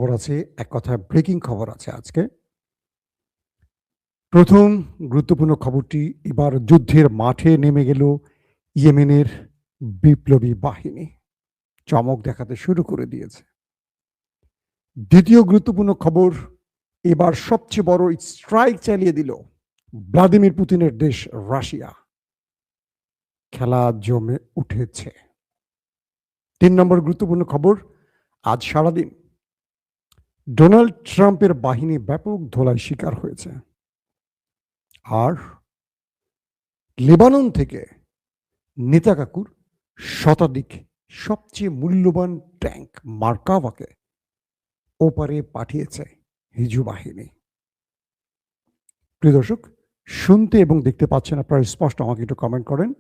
খবর আছে, এক কথায় ব্রেকিং খবর আছে আজকে। প্রথম গুরুত্বপূর্ণ খবরটি, এবার যুদ্ধের মাঠে নেমে গেল ইয়েমেনের বিপ্লবী বাহিনী। চমক দেখাতে শুরু করে দিয়েছে। দ্বিতীয় গুরুত্বপূর্ণ খবর, এবার সবচেয়ে বড় স্ট্রাইক চালিয়ে দিল ভ্লাদিমির পুতিনের দেশ রাশিয়া। খেলা জমে উঠেছে। ৩ নম্বর গুরুত্বপূর্ণ খবর, আজ সারাদিন ডোনাল্ড ট্রাম্পের বাহিনী ব্যাপক ধোলাই শিকার হয়েছে। আর লেবানন থেকে নেতা কাকুর শতাধিক সবচেয়ে মূল্যবান ট্যাঙ্ক মার্কাভাকে ওপারে পাঠিয়েছে হিজু বাহিনী। প্রিয় দর্শক, শুনতে এবং দেখতে পাচ্ছেন আপনারা স্পষ্ট, আমাকে একটু কমেন্ট করেন।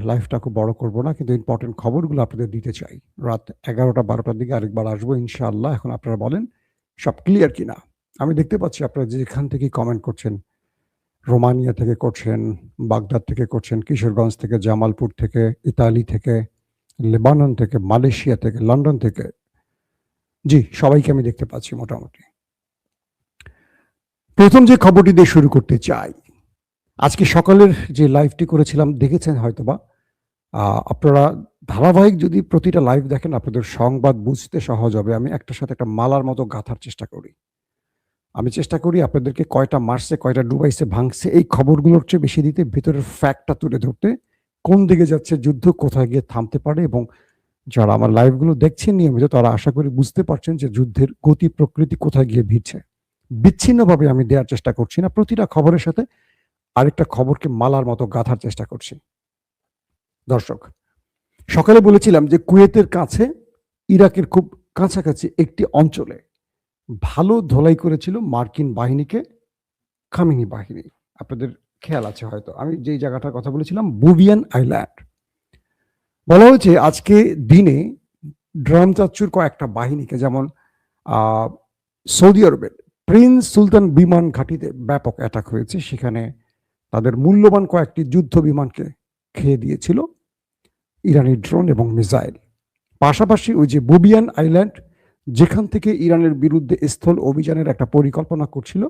লাইফটা খুব বড় করবো না, কিন্তু ইম্পর্টেন্ট খবরগুলো আপনাদের দিতে চাই। রাত 11টা-12টার দিকে আরেকবার আসবো ইনশাআল্লাহ। এখন আপনারা বলেন সব ক্লিয়ার কিনা। আমি দেখতে পাচ্ছি আপনারা যেখান থেকে কমেন্ট করছেন, রোমানিয়া থেকে করছেন, বাগদাদ থেকে করছেন, কিশোরগঞ্জ থেকে, জামালপুর থেকে, ইতালি থেকে, লেবানন থেকে, মালয়েশিয়া থেকে, লন্ডন থেকে। জি, সবাইকে আমি দেখতে পাচ্ছি মোটামুটি। প্রথম যে খবরটি দিয়ে শুরু করতে চাই, আজকে সকালের যে লাইভটি করেছিলাম দেখেছেন হয়তোবা। আপনারা ধারাবাহিক যদি প্রতিটা লাইভ দেখেন আপনাদের সংবাদ বুঝতে সহজ হবে। আমি একটার সাথে একটা মালার মতো গাঁথার চেষ্টা করি। আমি চেষ্টা করি আপনাদেরকে কয়টা মারছে, কয়টা ডুবাইছে, ভাঙছে, এই খবরগুলোর চেয়ে বেশি দিতে, ভেতরের ফ্যাক্টটা তুলে ধরতে, কোন দিকে যাচ্ছে যুদ্ধ, কোথায় গিয়ে থামতে পারে। এবং যারা আমার লাইভগুলো দেখছেন নিয়মিত তারা আশা করি বুঝতে পারছেন যে যুদ্ধের গতি প্রকৃতি কোথায় গিয়ে ভিড়ছে। বিচ্ছিন্নভাবে আমি দেওয়ার চেষ্টা করছি না, প্রতিটা খবরের সাথে আরেকটা খবরকে মালার মতো গাঁথার চেষ্টা করছি। দর্শক, সকালে বলেছিলাম যে কুয়েতের কাছে, ইরাকের খুব কাছাকাছি একটি অঞ্চলে ভালো ধোলাই করেছিল মার্কিন বাহিনীকে খামিনি বাহিনী। আপনাদের খেয়াল আছে হয়তো, আমি যেই জায়গাটার কথা বলেছিলাম বুবিয়ান আইল্যান্ড। বলা হয়েছে আজকে দিনে ড্রাম চাচ্চুর কয়েকটা বাহিনীকে, যেমন সৌদি আরবের প্রিন্স সুলতান বিমান ঘাঁটিতে ব্যাপক অ্যাটাক হয়েছে। সেখানে তাদের মূল্যবান কয়েকটি যুদ্ধ বিমানকে খেয়ে দিয়েছিল ইরানি ড্রোন এবং মিসাইল। পাশাপাশি ওই যে বুবিয়ান আইল্যান্ড, যেখান থেকে ইরানের বিরুদ্ধে স্থল অভিযানের একটা পরিকল্পনা করছিল,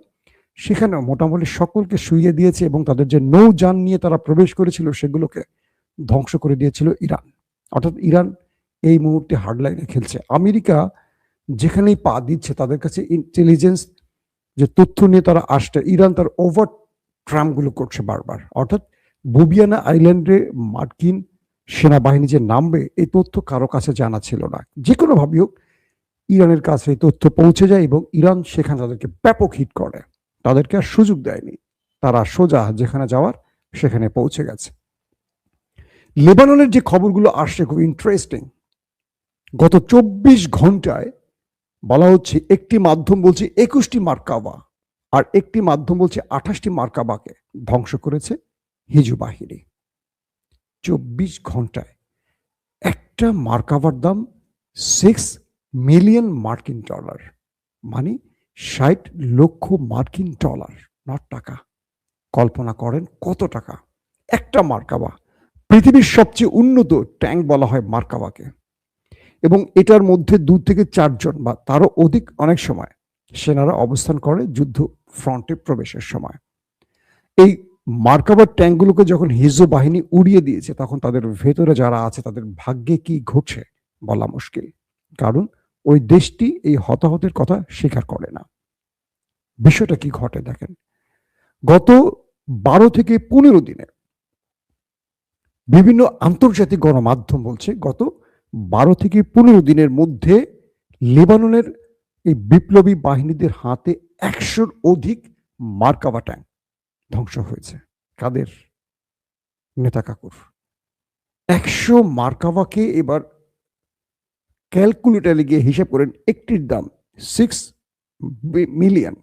সেখানেও মোটামুটি সকলকে শুইয়ে দিয়েছে এবং তাদের যে নৌযান নিয়ে তারা প্রবেশ করেছিল সেগুলোকে ধ্বংস করে দিয়েছিল ইরান। অর্থাৎ ইরান এই মুহূর্তে হার্ডলাইনে খেলছে। আমেরিকা যেখানেই পা দিচ্ছে তাদের কাছে ইন্টেলিজেন্স যে তথ্য নিয়ে তারা আসছে, ইরান তার ওভার ট্রাম্পগুলো করছে বারবার। অর্থাৎ বুবিয়ানা আইল্যান্ডে মার্কিন সেনাবাহিনী যে নামবে, এই তথ্য কারো কাছে জানা ছিল না। যে কোনোভাবেই হোক ইরানের কাছে এই তথ্য পৌঁছে যায় এবং ইরান সেখানে তাদেরকে ব্যাপক হিট করে। তাদেরকে আর সুযোগ দেয়নি, তারা সোজা যেখানে যাওয়ার সেখানে পৌঁছে গেছে। লেবাননের যে খবরগুলো আসছে খুব ইন্টারেস্টিং। গত 24 ঘন্টায় বলা হচ্ছে একটি মাধ্যম বলছে 21টি মার্কাবা, আর একটি মাধ্যম বলছে 28টি মার্কাবাকে ধ্বংস করেছে হিজু বাহিনী। 24 ঘন্টায় একটা মার্কাবার দাম 6 মিলিয়ন মার্কিন ডলার, মানে 60 লক্ষ মার্কিন ডলার, নট টাকা। কল্পনা করেন কত টাকা একটা মার্কাবা। পৃথিবীর সবচেয়ে উন্নত ট্যাঙ্ক বলা হয় মার্কাবাকে, এবং এটার মধ্যে 2 থেকে 4 জন বা তারও অধিক অনেক সময় সেনারা অবস্থান করে যুদ্ধ ফ্রন্টে প্রবেশের সময়। এই মার্কাবার ট্যাঙ্কগুলোকে যখন হিজু বাহিনী উড়িয়ে দিয়েছে, তখন তাদের ভেতরে যারা আছে তাদের ভাগ্যে কি ঘটছে বলা মুশকিল, কারণ ওই দেশটি এই হতাহতের কথা স্বীকার করে না। বিষয়টা কি ঘটে দেখেন, গত 12 থেকে 15 দিনে বিভিন্ন আন্তর্জাতিক গণমাধ্যম বলছে গত 12 থেকে 15 দিনের মধ্যে লেবাননের এই বিপ্লবী বাহিনীদের হাতে 100-র অধিক মার্কাবা ট্যাঙ্ক ধ্বংস হয়েছে। কাদের? নেতা কাকুর। 100 মার্কাবাকে এবার ক্যালকুলেটারে গিয়ে হিসাব করেন, একটির দাম 6 মিলিয়ন,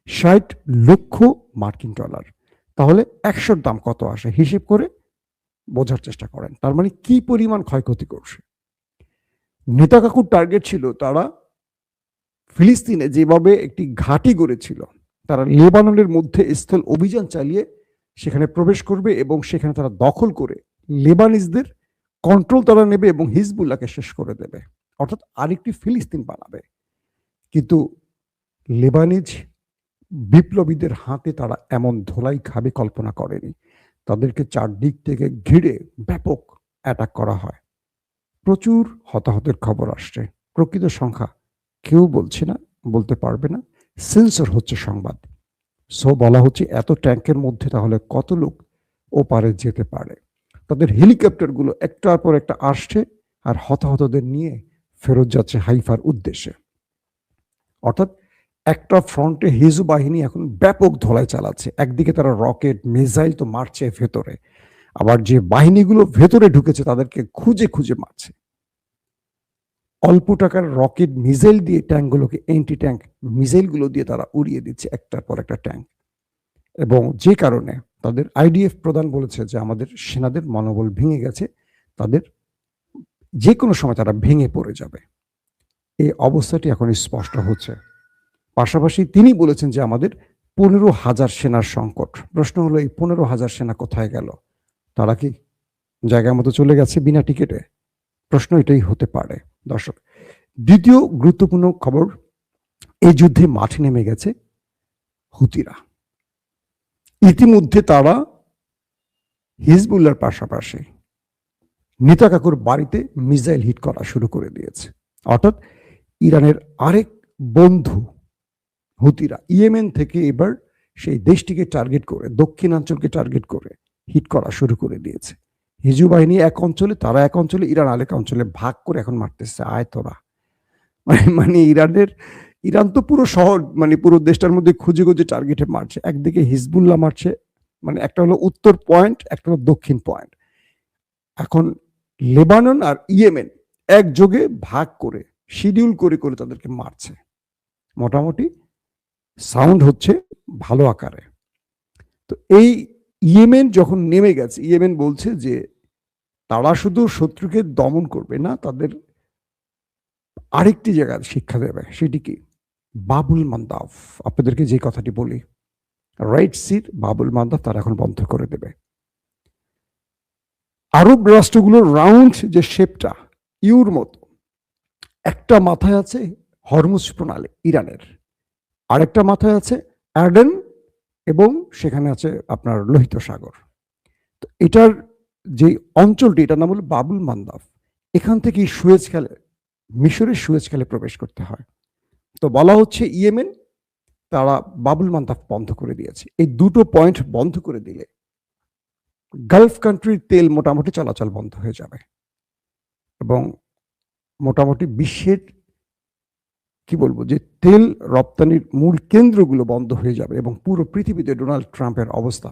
60 লক্ষ মার্কিন ডলার। তাহলে 100-র দাম কত আসে হিসেব করে বোঝার চেষ্টা করেন। তার মানে কি পরিমাণ ক্ষয়ক্ষতি করছে। নেতা কাকুর টার্গেট ছিল তারা ফিলিস্তিনে যেভাবে একটি ঘাঁটি গড়েছিল, তারা লেবাননের মধ্যে স্থল অভিযান চালিয়ে সেখানে প্রবেশ করবে এবং সেখানে তারা দখল করে লেবানিজদের কন্ট্রোল তারা নেবে এবং হিজবুল্লাহকে শেষ করে দেবে, অর্থাৎ আরেকটি ফিলিস্তিন বানাবে। কিন্তু লেবানিজ বিপ্লবীদের হাতে তারা এমন ধোলাই খাবে কল্পনা করেনি। তাদেরকে চারদিক থেকে ঘিরে ব্যাপক অ্যাটাক করা হয়। প্রচুর হতাহতের খবর আসছে। প্রকৃত সংখ্যা কেউ বলছে না, বলতে পারবে না। সেন্সর হচ্ছে সংবাদ। সো বলা হচ্ছে এত ট্যাঙ্কের মধ্যে তাহলে কত লোক ওপারে যেতে পারে। তাদের হেলিকপ্টারগুলো একটার পর একটা আসছে আর হতাহতদের নিয়ে ফেরত যাচ্ছে হাইফার উদ্দেশ্যে। অর্থাৎ একটা ফ্রন্টে হিজু বাহিনী এখন ব্যাপক ধোলাই চালাচ্ছে। একদিকে তারা রকেট মিসাইল তো মারছে ভেতরে, আবার যে বাহিনীগুলো ভেতরে ঢুকেছে তাদেরকে খুঁজে খুঁজে মারছে। অল্প টাকার রকেট মিসাইল দিয়ে ট্যাঙ্কগুলোকে, এন্টি ট্যাঙ্ক মিসাইলগুলো দিয়ে তারা উড়িয়ে দিচ্ছে একটার পর একটা ট্যাঙ্ক। এবং যে কারণে তাদের আইডিএফ প্রধান বলেছে যে আমাদের সেনাদের মনোবল ভেঙে গেছে, তাদের যে কোনো সময় তারা ভেঙে পড়ে যাবে। এই অবস্থাটি এখন স্পষ্ট হচ্ছে। পাশাপাশি তিনি বলেছেন যে আমাদের 15,000 সেনার সংকট। প্রশ্ন হলো এই 15,000 সেনা কোথায় গেল? তারা কি জায়গা মতো চলে গেছে বিনা টিকেটে? প্রশ্ন এটাই হতে পারে। দর্শক, দ্বিতীয় গুরুত্বপূর্ণ খবর, এই যুদ্ধে মাঠে নেমে গেছে হুতিরা। ইতিমধ্যে তারা হিজবুল্লাহর পাশাপাশি নেতা কাকুর বাড়িতে মিসাইল হিট করা শুরু করে দিয়েছে। অর্থাৎ ইরানের আরেক বন্ধু হুতিরা ইয়েমেন থেকে এবার সেই দেশটিকে টার্গেট করে, দক্ষিণাঞ্চলকে টার্গেট করে হিট করা শুরু করে দিয়েছে। হিজু বাহিনী এক অঞ্চলে, তারা এক অঞ্চলে, ইরান আরেক অঞ্চলে ভাগ করে এখন মারতেছে। আয় তোরা, মানে ইরান তো পুরো শহর, মানে পুরো দেশটার মধ্যে খুঁজে খুঁজে টার্গেটে মারছে। একদিকে হিজবুল্লাহ মারছে, মানে একটা হলো উত্তর পয়েন্ট, একটা হলো দক্ষিণ পয়েন্ট। এখন লেবানন আর ইয়েমেন একযোগে ভাগ করে শিডিউল করে করে তাদেরকে মারছে। মোটামুটি সাউন্ড হচ্ছে ভালো আকারে। তো এই ইয়েমেন যখন নেমে গেছে, ইয়েমেন বলছে যে তারা শুধু শত্রুকে দমন করবে না, তাদের আরেকটি জায়গায় শিক্ষা দেবে। সেটি কি? বাবুল মান্দাব। আপনাদেরকে যে কথাটি বলি, রাইট সির বাবুল মান্দাব তারা এখন বন্ধ করে দেবে। আরব রাষ্ট্রগুলোর রাউন্ড যে শেপটা ইউর মতো, একটা মাথায় আছে হরমুজ প্রণালী ইরানের, আরেকটা মাথায় আছে অ্যাডেন, এবং সেখানে আছে আপনার লোহিত সাগর। তো এটার যে অঞ্চলটি, এটার নাম হলো বাবুল মান্দাব। এখান থেকে সুয়েজ খালে, মিশরের সুয়েজ খালে প্রবেশ করতে হয়। তো বলা হচ্ছে ইয়েমেন তারা বাবুল মান্দাব বন্ধ করে দিয়েছে। এই দুটো পয়েন্ট বন্ধ করে দিলে গালফ কান্ট্রির তেল মোটামুটি চলাচল বন্ধ হয়ে যাবে এবং মোটামুটি বিশ্বের কি বলবো যে তেল রপ্তানির মূল কেন্দ্রগুলো বন্ধ হয়ে যাবে এবং পুরো পৃথিবীতে ডোনাল্ড ট্রাম্পের অবস্থা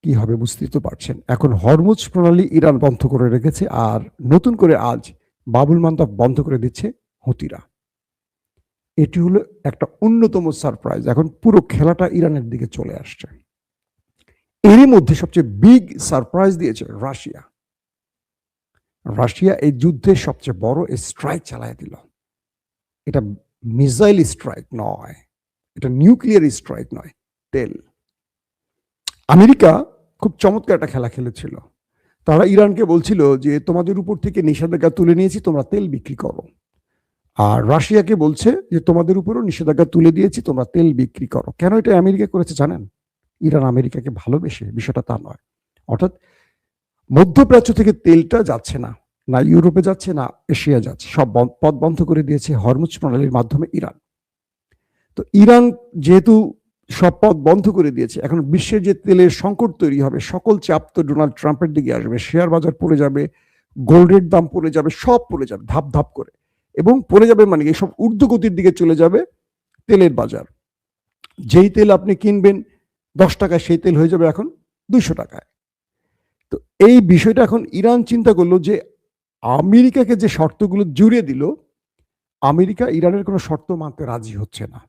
কি হবে বুঝতেই তো পারছেন। এখন হরমুজ প্রণালী ইরান বন্ধ করে রেখেছে, আর নতুন করে আজ বাবুল মান্দাব বন্ধ করে দিচ্ছে হুতিরা। এটি হলো একটা অন্যতম সারপ্রাইজ। এখন পুরো খেলাটা ইরানের দিকে চলে আসছে। এরই মধ্যে সবচেয়ে বিগ সারপ্রাইজ দিয়েছে রাশিয়া। রাশিয়া এই যুদ্ধে সবচেয়ে বড় স্ট্রাইক চালায় দিল। এটা মিসাইল স্ট্রাইক নয়, এটা নিউক্লিয়ার স্ট্রাইক নয়, তেল। আমেরিকা খুব চমৎকার একটা খেলা খেলেছিল। তারা ইরানকে বলছিল যে তোমাদের উপর থেকে নিষেধাজ্ঞা তুলে নিয়েছি, তোমরা তেল বিক্রি করো। আর রাশিয়াকে বলছে যে তোমাদের উপরও নিষেধাজ্ঞা তুলে দিয়েছি, তোমরা তেল বিক্রি করো। কেন এটা আমেরিকা করেছে জানেন? ইরান আমেরিকাকে ভালোবেসে, বিষয়টা তা নয়। অর্থাৎ মধ্যপ্রাচ্য থেকে তেলটা যাচ্ছে না, না ইউরোপে যাচ্ছে, না এশিয়া যাচ্ছে, সব পথ বন্ধ করে দিয়েছে হরমুজ প্রণালীর মাধ্যমে ইরান। তো ইরান যেহেতু সব পথ বন্ধ করে দিয়েছে, এখন বিশ্বের যে তেলের সংকট তৈরি হবে, সকল চাপ তো ডোনাল্ড ট্রাম্পের দিকে আসবে। শেয়ার বাজার পড়ে যাবে, গোল্ডের দাম পড়ে যাবে, সব পড়ে যাবে ধাপ ধাপ করে, এবং পড়ে যাবে মানে সব ঊর্ধ্বগতির দিকে চলে যাবে তেলের বাজার। যেই তেল আপনি কিনবেন 10 টাকায়, সেই তেল হয়ে যাবে এখন 200 টাকায়। তো এই বিষয়টা এখন ইরান চিন্তা করলো যে আমেরিকাকে যে শর্তগুলো জুড়ে দিল, আমেরিকা ইরানের কোনো শর্ত মানতে রাজি হচ্ছে না।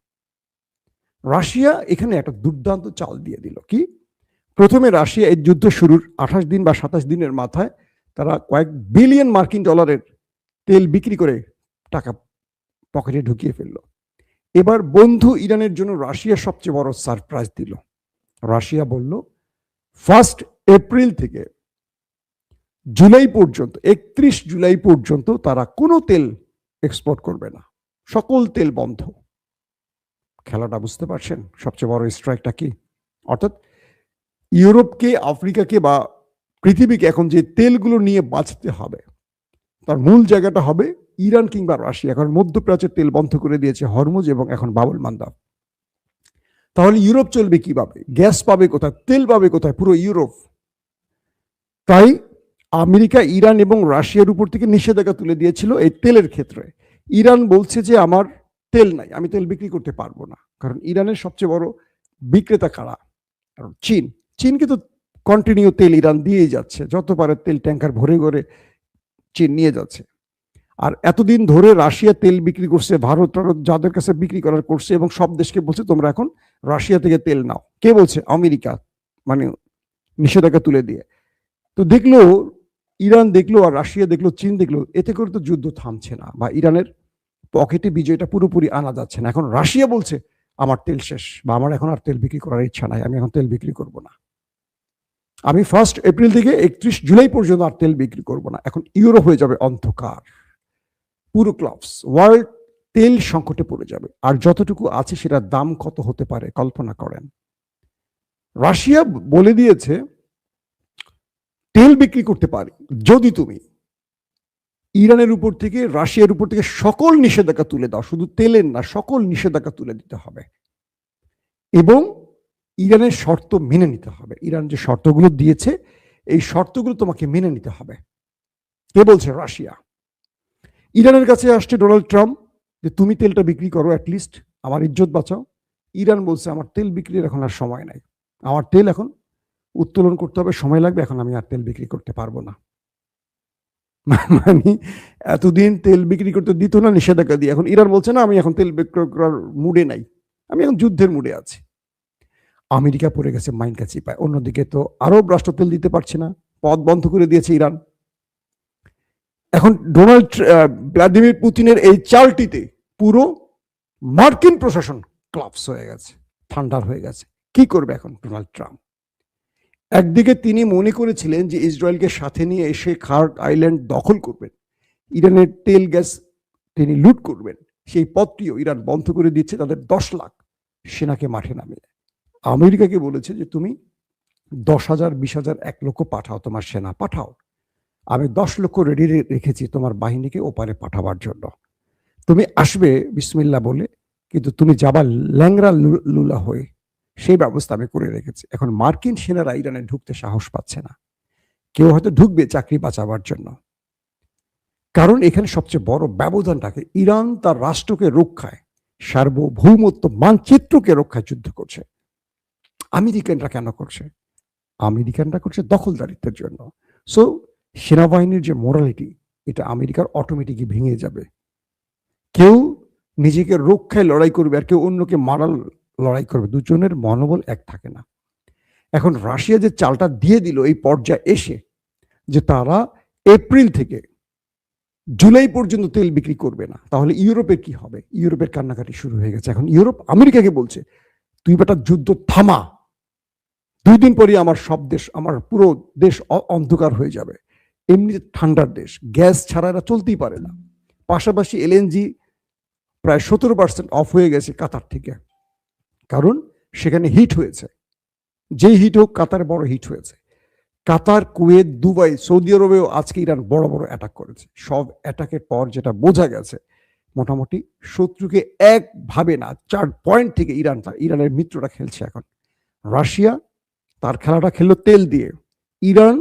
রাশিয়া এখানে একটা দুর্দান্ত চাল দিয়ে দিল। কি? প্রথমে রাশিয়া এই যুদ্ধ শুরুর 28 দিন বা 27 দিনের মাথায় তারা কয়েক বিলিয়ন মার্কিন ডলারের তেল বিক্রি করে টাকা পকেটে ঢুকিয়ে ফেলল। এবার বন্ধু ইরানের জন্য রাশিয়া সবচেয়ে বড় সারপ্রাইজ দিল। রাশিয়া বলল 1 এপ্রিল থেকে জুলাই পর্যন্ত, 31 জুলাই পর্যন্ত তারা কোনো তেল এক্সপোর্ট করবে না, সকল তেল বন্ধ। খেলাটা বুঝতে পারছেন? সবচেয়ে বড় স্ট্রাইকটা কি? অর্থাৎ ইউরোপকে, আফ্রিকাকে বা পৃথিবীকে এখন যে তেলগুলো নিয়ে বাঁচতে হবে, তার মূল জায়গাটা হবে ইরান কিংবা রাশিয়া। কারণ মধ্যপ্রাচ্যের তেল বন্ধ করে দিয়েছে হরমুজ এবং এখন বাবুল মান্দাব। তাহলে ইউরোপ চলবে কিভাবে? গ্যাস পাবে কোথায়? তেল পাবে কোথায়? পুরো ইউরোপ। তাই আমেরিকা, ইরান এবং রাশিয়ার উপর থেকে নিষেধাজ্ঞা তুলে দিয়েছিল এই তেলের ক্ষেত্রে। ইরান বলছে যে আমার তেল নাই, আমি তেল বিক্রি করতে পারবো না। কারণ ইরানের সবচেয়ে বড় বিক্রেতা কারা? কারণ চীন। চীনকে তো কন্টিনিউ তেল ইরান দিয়েই যাচ্ছে, যত পারে তেল ট্যাঙ্কার ভরে ভরে চীন নিয়ে যাচ্ছে। আর এতদিন ধরে রাশিয়া তেল বিক্রি করছে, ভারত যাদের কাছে বিক্রি করার করছে, এবং সব দেশকে বলছে তোমরা এখন রাশিয়া থেকে তেল নাও। কে বলছে? আমেরিকা, মানে নিষেধাজ্ঞা তুলে দিয়ে। তো দেখলো ইরান, দেখলো আর রাশিয়া দেখলো, চীন দেখলো, এতে করে তো যুদ্ধ থামছে না, বা ইরানের পকেটে বিজয়টা পুরোপুরি আনা যাচ্ছে না। এখন রাশিয়া বলছে আমার তেল শেষ, বা আমার এখন আর তেল বিক্রি করার ইচ্ছা নাই, আমি এখন তেল বিক্রি করব না, আমি 1 এপ্রিল থেকে 31 জুলাই পর্যন্ত আর তেল বিক্রি করব না। এখন ইউরোপ হয়ে যাবে অন্ধকার, পুরো ক্লাবস ওয়ার্ল্ড তেল সংকটে পড়ে যাবে। আর যতটুকু আছে সেটার দাম কত হতে পারে কল্পনা করেন। রাশিয়া বলে দিয়েছে তেল বিক্রি করতে পারি যদি তুমি ইরানের উপর থেকে, রাশিয়ার উপর থেকে সকল নিষেধাজ্ঞা তুলে দাও। শুধু তেলের না, সকল নিষেধাজ্ঞা তুলে দিতে হবে এবং ইরানের শর্ত মেনে নিতে হবে। ইরান যে শর্তগুলো দিয়েছে এই শর্তগুলো তোমাকে মেনে নিতে হবে। কে বলছে? রাশিয়া। ইরানের কাছে আসছে ডোনাল্ড ট্রাম্প যে তুমি তেলটা বিক্রি করো, অ্যাটলিস্ট আমার ইজ্জত বাঁচাও। ইরান বলছে আমার তেল বিক্রির এখন আর সময় নাই, আমার তেল এখন উত্তোলন করতে হবে, সময় লাগবে, এখন আমি আর তেল বিক্রি করতে পারবো না। মানে এতদিন তেল বিক্রি করতে দিত না নিষেধাজ্ঞা দিয়ে, এখন ইরান বলছে না আমি এখন তেল বিক্রি করার মুডে নাই, আমি এখন যুদ্ধের মুডে আছি। আমেরিকা পড়ে গেছে মাইনকা চিপায়। অন্যদিকে তো আরব রাষ্ট্র তেল দিতে পারছে না, পথ বন্ধ করে দিয়েছে ইরান। এখন ভ্লাদিমির পুতিনের এই চালটিতে পুরো মার্কিন প্রশাসন ক্লাপস হয়ে গেছে, ঠান্ডার হয়ে গেছে। কি করবে এখন ডোনাল্ড ট্রাম্প? একদিকে তিনি মনে করেছিলেন যে ইসরায়েলকে সাথে নিয়ে এসে খার্ক আইল্যান্ড দখল করবেন, ইরানের তেল গ্যাস তিনি লুট করবেন। সেই পথটিও ইরান বন্ধ করে দিচ্ছে, তাদের 10 লাখ সেনাকে মাঠে নামিয়ে। আমেরিকাকে বলেছে যে তুমি 10,000, 20,000, 1 লক্ষ পাঠাও, তোমার সেনা পাঠাও, আমি 10 লক্ষ রেডি রেখেছি তোমার বাহিনীকে ওপারে পাঠাবার জন্য। তুমি আসবে বিসমিল্লাহ বলে, কিন্তু তুমি যাবা ল্যাংরা লুলা হয়ে, সেই ব্যবস্থা আমি করে রেখেছি। এখন মার্কিন সেনারা ইরানে ঢুকতে সাহস পাচ্ছে না। কেউ হয়তো ঢুকবে চাকরি বাঁচাবার জন্য, কারণ এখানে সবচেয়ে বড় ব্যবধানটাকে ইরান তার রাষ্ট্রকে রক্ষায়, সার্বভৌমত্ব মানচিত্রকে রক্ষায় যুদ্ধ করছে। আমেরিকানরা কেন করছে? আমেরিকানরা করছে দখলদারিত্বের জন্য। সো সেনাবাহিনীর যে মোরালিটি, এটা আমেরিকার অটোমেটিকই ভেঙে যাবে। কেউ নিজেকে রক্ষায় লড়াই করবে আর কেউ অন্যকে মারার লড়াই করবে, দুজনের মনোবল এক থাকে না। এখন রাশিয়া যে চালটা দিয়ে দিল এই পর্যায়ে এসে, যে তারা এপ্রিল থেকে জুলাই পর্যন্ত তেল বিক্রি করবে না, তাহলে ইউরোপের কি হবে? ইউরোপের কান্নাকাটি শুরু হয়ে গেছে। এখন ইউরোপ আমেরিকাকে বলছে তুই বেটা যুদ্ধ থামা, 2 দিন পরে আমার সব দেশ, আমার পুরো দেশ অন্ধকার হয়ে যাবে। এমনি ঠান্ডার দেশ, গ্যাস ছাড়া এরা চলতেই পারে না। পাশাপাশি এলএনজি প্রায় 17% অফ হয়ে গেছে কাতার থেকে, কারণ সেখানে হিট হয়েছে। যেই হিট হোক, কাতারে বড় হিট হয়েছে। কাতার, কুয়েত, দুবাই, সৌদি আরবেও আজকে ইরান বড় বড় অ্যাটাক করেছে। সব অ্যাটাকের পর যেটা বোঝা গেছে, মোটামুটি শত্রুকে একভাবে না 4 পয়েন্ট থেকে ইরানের মিত্ররা খেলছে। এখন রাশিয়া তার খেলাটা খেললো তেল দিয়ে, ইরান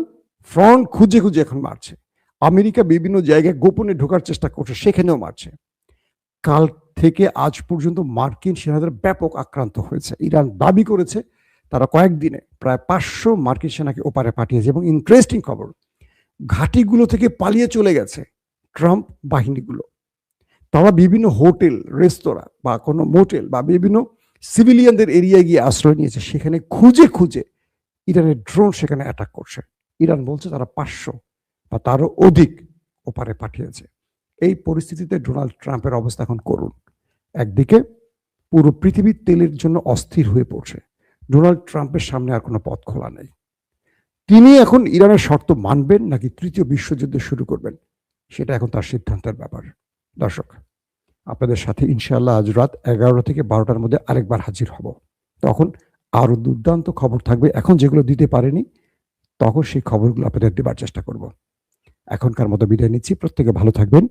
ফ্রন্ট খুঁজে খুঁজে এখন মারছে। আমেরিকা বিভিন্ন জায়গায় গোপনে ঢোকার চেষ্টা করছে, সেখানেও মারছে। কাল থেকে আজ পর্যন্ত মার্কিন সেনাদের ব্যাপক আক্রান্ত হয়েছে। ইরান দাবি করেছে তারা কয়েকদিনে প্রায় 500 মার্কিন সেনাকে ওপারে পাঠিয়েছে। এবং ইন্টারেস্টিং খবর, ঘাঁটিগুলো থেকে পালিয়ে চলে গেছে ট্রাম্প বাহিনীগুলো। তারা বিভিন্ন হোটেল, রেস্তোরাঁ বা কোনো মোটেল বা বিভিন্ন সিভিলিয়ানদের এরিয়ায় গিয়ে আশ্রয় নিয়েছে। সেখানে খুঁজে খুঁজে ইরানের ড্রোন সেখানে অ্যাটাক করছে। ইরান বলছে তারা 500 বা তারও অধিক ওপারে পাঠিয়েছে। এই পরিস্থিতিতে ডোনাল্ড ট্রাম্পের অবস্থা এখন করুন। একদিকে পুরো পৃথিবীর তেলের জন্য অস্থির হয়ে পড়ছে, ডোনাল্ড ট্রাম্পের সামনে আর কোনো পথ খোলা নেই। তিনি এখন ইরানের শর্ত মানবেন নাকি তৃতীয় বিশ্বযুদ্ধ শুরু করবেন, সেটা এখন তার সিদ্ধান্তের ব্যাপার। দর্শক, আপনাদের সাথে ইনশাআল্লাহ আজ রাত 11 থেকে 12টার মধ্যে আরেকবার হাজির হব। তখন আরো দুর্দান্ত খবর থাকবে। এখন যেগুলো দিতে পারিনি, তখন সেই খবরগুলো আপনাদের দেবার চেষ্টা করব। এখনকার মতো বিদায় নিচ্ছি। প্রত্যেকে ভালো থাকবেন।